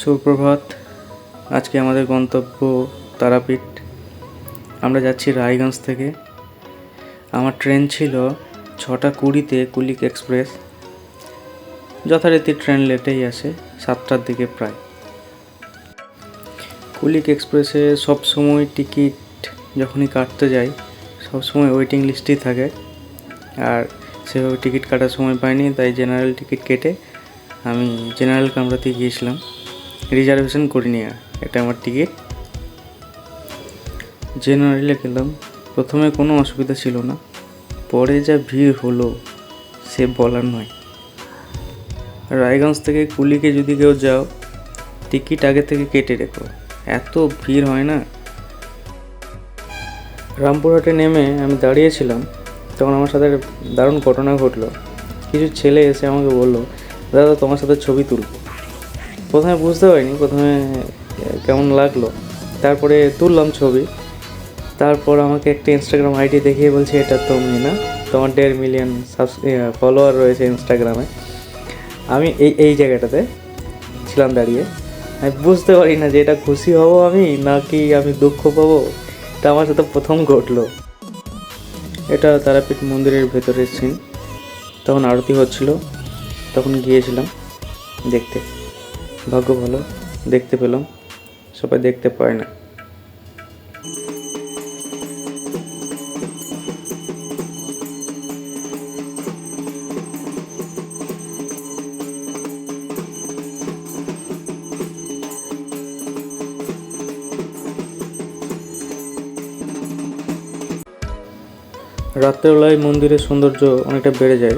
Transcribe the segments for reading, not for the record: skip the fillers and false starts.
সুপ্রভাত। আজকে আমাদের গন্তব্য তারাপীঠ। আমরা যাচ্ছি রায়গঞ্জ থেকে। আমার ট্রেন ছিল 6:20-তে কুলিক এক্সপ্রেস। যথারীতি ট্রেন লেটেই আসে, 7টার দিকে প্রায়। কুলিক এক্সপ্রেসে সবসময় টিকিট যখনই কাটতে যাই সবসময় ওয়েটিং লিস্টই থাকে, আর সেভাবে টিকিট কাটার সময় পাইনি, তাই জেনারেল টিকিট কেটে আমি জেনারেল কামরাতে গিয়েছিলাম। রিজার্ভেশন করিনি, এটা আমার টিকিট। জেনারেলে গেলাম, প্রথমে কোনো অসুবিধা ছিল না, পরে যা ভিড় হলো সে বলার নয়। রায়গঞ্জ থেকে কুলিকে যদি কেউ যাও টিকিট আগে থেকে কেটে রেখো, এত ভিড় হয় না। রামপুরহাটে নেমে আমি দাঁড়িয়েছিলাম, তখন আমার সাথে দারুণ ঘটনা ঘটলো। কিছু ছেলে এসে আমাকে বললো, দাদা তোমার সাথে ছবি তুলব। প্রথমে বুঝতে পারিনি, প্রথমে কেমন লাগলো, তারপরে তুললাম ছবি। তারপর আমাকে একটা ইনস্টাগ্রাম আইডি দেখিয়ে বলছে, এটা তুমি না, তোমার 1.5 মিলিয়ন ফলোয়ার রয়েছে ইনস্টাগ্রামে। আমি এই জায়গাটাতে ছিলাম দাঁড়িয়ে। আমি বুঝতে পারি না যে এটা খুশি হব আমি নাকি আমি দুঃখ পাবো। এটা আমার সাথে প্রথম ঘটলো। এটা তারাপীঠ মন্দিরের ভেতরের সিন। তখন আরতি হচ্ছিল, তখন গিয়েছিলাম দেখতে। ভাগ্য ভালো, দেখতে পেলাম, সবাই দেখতে পায় না। রাত্রেবেলায় মন্দিরের সৌন্দর্য অনেকটা বেড়ে যায়।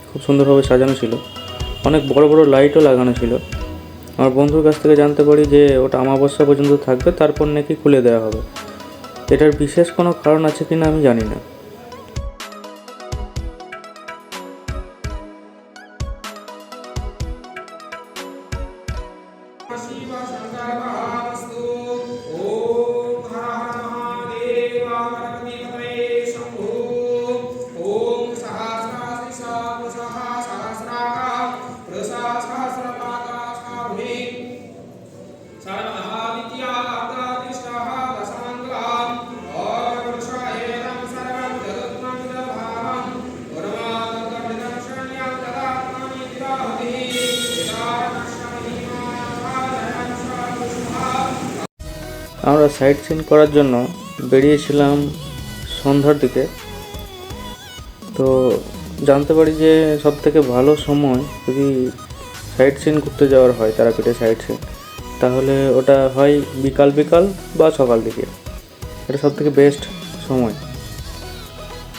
খুব সুন্দরভাবে সাজানো ছিল, অনেক বড় বড় লাইটও লাগানো ছিল। আমার বন্ধুর কাছ থেকে জানতে পারি যে ওটা অমাবস্যা পর্যন্ত থাকবে, তারপর নাকি খুলে দেওয়া হবে। এটার বিশেষ কোনো কারণ আছে কিনা আমি জানি না। আমরা সাইট সিন করার জন্য বেরিয়েছিলাম সন্ধ্যার দিকে। তো জানতে পারি যে সবথেকে ভালো সময় যদি সাইট সিন করতে যাওয়ার হয় তারাপীঠে সাইট সিন, তাহলে ওটা হয় বিকাল বা সকাল দিকে। এটা সবথেকে বেস্ট সময়।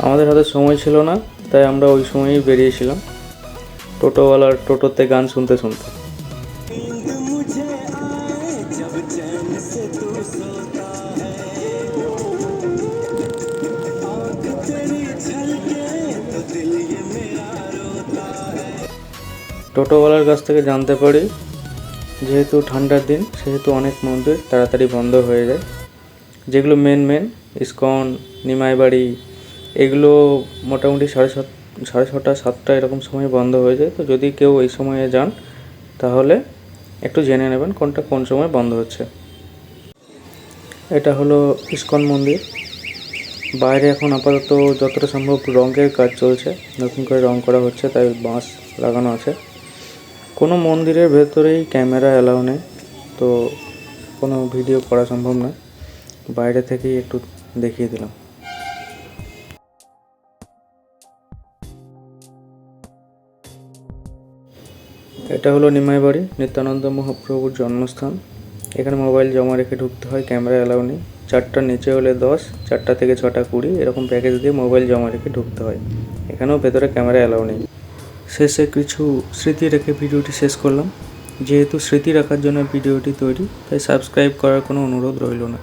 আমাদের হাতে সময় ছিল না, তাই আমরা ওই সময়ই বেরিয়েছিলাম টোটোওয়ালার টোটোতে গান শুনতে শুনতে। টোটোওয়ালার কাছ থেকে জানতে পারি যেহেতু ঠান্ডার দিন সেহেতু অনেক মন্দির তাড়াতাড়ি বন্ধ হয়ে যায়। যেগুলো মেন ইস্কন, নিমাইবাড়ি, এগুলো মোটামুটি 6:30 7টা এরকম সময় বন্ধ হয়ে যায়। তো যদি কেউ এই সময়ে যান তাহলে একটু জেনে নেবেন কোন সময় বন্ধ হচ্ছে। এটা হলো ইস্কন মন্দির। বাইরে এখন আপাতত যতটা সম্ভব রঙের কাজ চলছে, নতুন করে রং করা হচ্ছে, তাই বাঁশ লাগানো আছে। কোনো মন্দিরের ভেতরেই ক্যামেরা অ্যালাউ নেই, তো কোনো ভিডিও করা সম্ভব নয়। বাইরে থেকেই একটু দেখিয়ে দিলাম। এটা হলো নিমাইবাড়ি, নিত্যানন্দ মহাপ্রভুর জন্মস্থান। এখানে মোবাইল জমা রেখে ঢুকতে হয়, ক্যামেরা অ্যালাউ নেই। 4টার নিচে হলে 10, 4টা থেকে 6টা 20 এরকম প্যাকেজ দিয়ে মোবাইল জমা রেখে ঢুকতে হয়। এখানেও ভেতরে ক্যামেরা অ্যালাউ নেই। শেষে কিছু স্মৃতি রেখে ভিডিওটি শেষ করলাম। যেহেতু স্মৃতি রাখার জন্য ভিডিওটি তৈরি, তাই সাবস্ক্রাইব করার কোনো অনুরোধ রইল না।